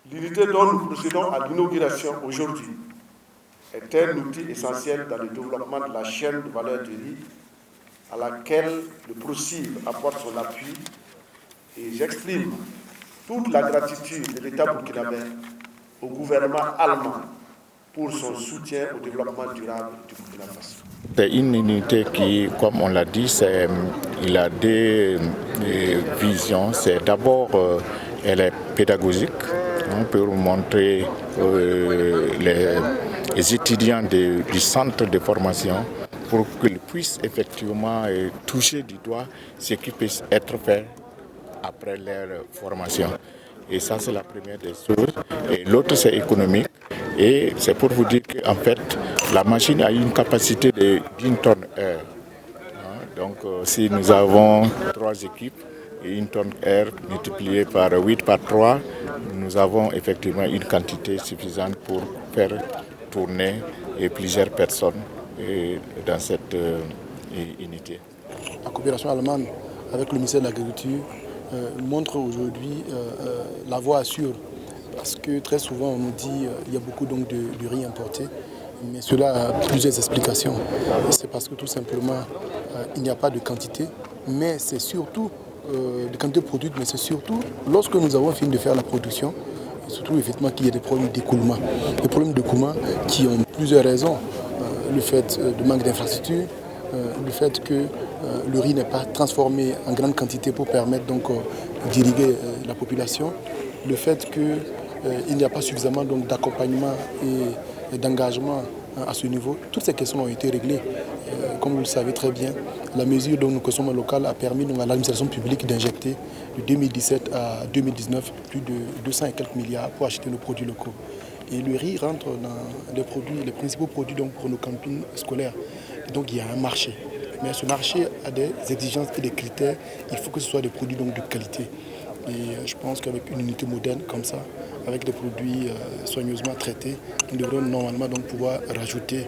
L'unité dont nous procédons à l'inauguration aujourd'hui est un outil essentiel dans le développement de la chaîne de valeur du riz à laquelle le PROCIB apporte son appui et j'exprime toute la gratitude de l'État burkinabé au gouvernement allemand pour son soutien au développement durable du Burkina Faso. C'est une unité qui, comme on l'a dit, il a des visions. C'est d'abord, elle est pédagogique, pour montrer les étudiants du centre de formation pour qu'ils puissent effectivement toucher du doigt ce qui peut être fait après leur formation. Et ça, c'est la première des choses. Et l'autre, c'est économique. Et c'est pour vous dire qu'en fait, la machine a une capacité d'une tonne heure. Donc, si nous avons 3 équipes et une tonne heure multipliée par 8 par 3, nous avons effectivement une quantité suffisante pour faire tourner plusieurs personnes dans cette unité. La coopération allemande avec le ministère de l'Agriculture montre aujourd'hui la voie sûre. Parce que très souvent on nous dit qu'il y a beaucoup donc, de riz importé, mais cela a plusieurs explications. C'est parce que tout simplement il n'y a pas de quantité, mais c'est surtout de quantité produite, mais c'est surtout lorsque nous avons fini de faire la production, il se trouve effectivement qu'il y a des problèmes d'écoulement. Des problèmes d'écoulement qui ont plusieurs raisons. Le fait de manque d'infrastructures, le fait que le riz n'est pas transformé en grande quantité pour permettre donc d'irriguer la population, le fait qu'il n'y a pas suffisamment d'accompagnement et d'engagement à ce niveau. Toutes ces questions ont été réglées. Comme vous le savez très bien, la mesure dont nous consommons local a permis donc, à l'administration publique d'injecter de 2017 à 2019 plus de 200 et quelques milliards pour acheter nos produits locaux. Et le riz rentre dans les principaux produits donc, pour nos cantines scolaires. Et donc il y a un marché. Mais ce marché a des exigences et des critères. Il faut que ce soit des produits donc, de qualité. Et je pense qu'avec une unité moderne comme ça, avec des produits soigneusement traités, nous devrions normalement donc pouvoir rajouter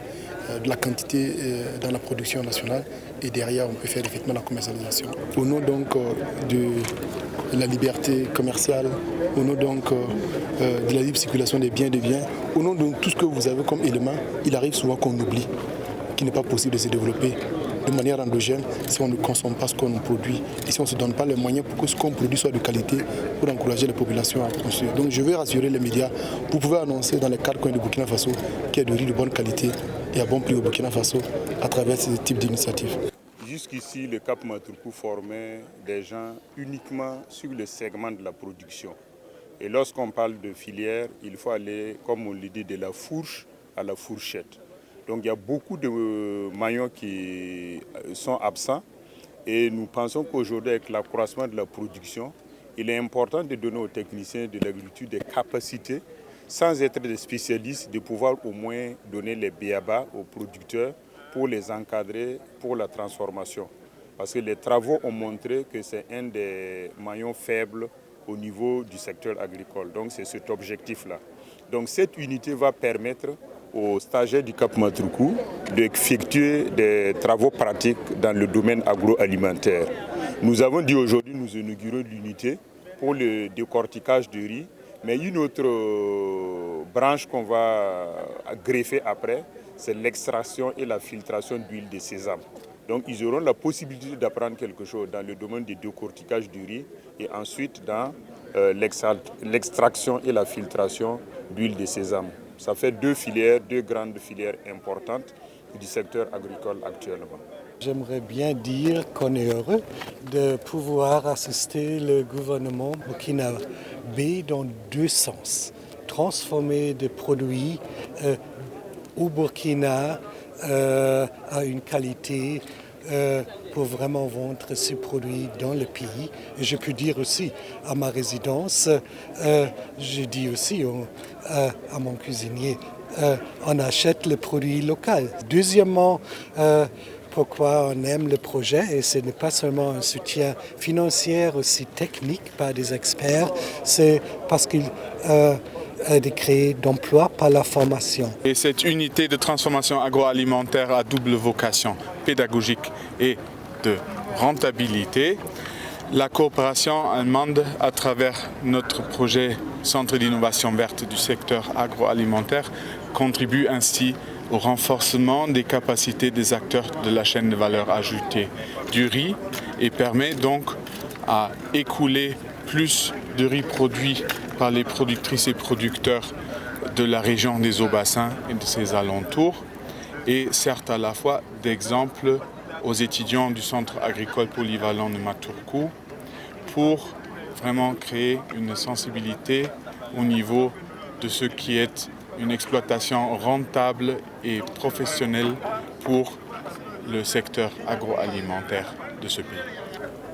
de la quantité dans la production nationale et derrière on peut faire effectivement la commercialisation. Au nom donc de la liberté commerciale, au nom donc de la libre circulation des biens et des biens, au nom de tout ce que vous avez comme élément, il arrive souvent qu'on oublie qu'il n'est pas possible de se développer de manière endogène si on ne consomme pas ce qu'on produit et si on ne se donne pas les moyens pour que ce qu'on produit soit de qualité pour encourager les populations à construire. Donc je veux rassurer les médias pour pouvoir annoncer dans les 4 coins du Burkina Faso qu'il y a de riz de bonne qualité et à bon prix au Burkina Faso à travers ce type d'initiatives. Jusqu'ici, le Cap Matrucou formait des gens uniquement sur le segment de la production. Et lorsqu'on parle de filière, il faut aller, comme on le dit, de la fourche à la fourchette. Donc il y a beaucoup de maillons qui sont absents et nous pensons qu'aujourd'hui avec l'accroissement de la production, il est important de donner aux techniciens de l'agriculture des capacités, sans être des spécialistes, de pouvoir au moins donner les b.a.-ba aux producteurs pour les encadrer pour la transformation. Parce que les travaux ont montré que c'est un des maillons faibles au niveau du secteur agricole. Donc c'est cet objectif-là. Donc cette unité va permettre aux stagiaires du Cap Matrucou d'effectuer des travaux pratiques dans le domaine agroalimentaire. Nous avons dit aujourd'hui, nous inaugurons l'unité pour le décortiquage du riz, mais une autre branche qu'on va greffer après, c'est l'extraction et la filtration d'huile de sésame. Donc ils auront la possibilité d'apprendre quelque chose dans le domaine du décortiquage du riz et ensuite dans l'extraction et la filtration d'huile de sésame. Ça fait 2 grandes filières importantes du secteur agricole actuellement. J'aimerais bien dire qu'on est heureux de pouvoir assister le gouvernement burkinabé dans 2 sens. Transformer des produits au Burkina à une qualité pour vraiment vendre ces produits dans le pays. Et je peux dire aussi à ma résidence, je dis aussi à mon cuisinier, on achète le produit local. Deuxièmement, pourquoi on aime le projet, et ce n'est pas seulement un soutien financier, aussi technique par des experts, c'est parce qu'il de créer d'emplois par la formation. Et cette unité de transformation agroalimentaire a double vocation, pédagogique et de rentabilité. La coopération allemande, à travers notre projet Centre d'innovation verte du secteur agroalimentaire, contribue ainsi au renforcement des capacités des acteurs de la chaîne de valeur ajoutée du riz et permet donc à écouler plus de riz produit par les productrices et producteurs de la région des Hauts-Bassins et de ses alentours et sert à la fois d'exemple aux étudiants du centre agricole polyvalent de Maturku pour vraiment créer une sensibilité au niveau de ce qui est une exploitation rentable et professionnelle pour le secteur agroalimentaire de ce pays.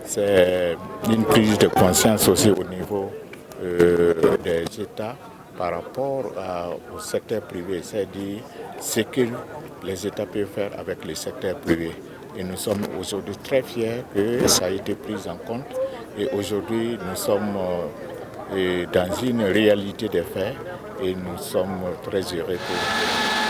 C'est une prise de conscience aussi au niveau des États par rapport au secteur privé, c'est-à-dire ce que les États peuvent faire avec le secteur privé. Et nous sommes aujourd'hui très fiers que ça a été pris en compte. Et aujourd'hui, nous sommes dans une réalité des faits et nous sommes très heureux pour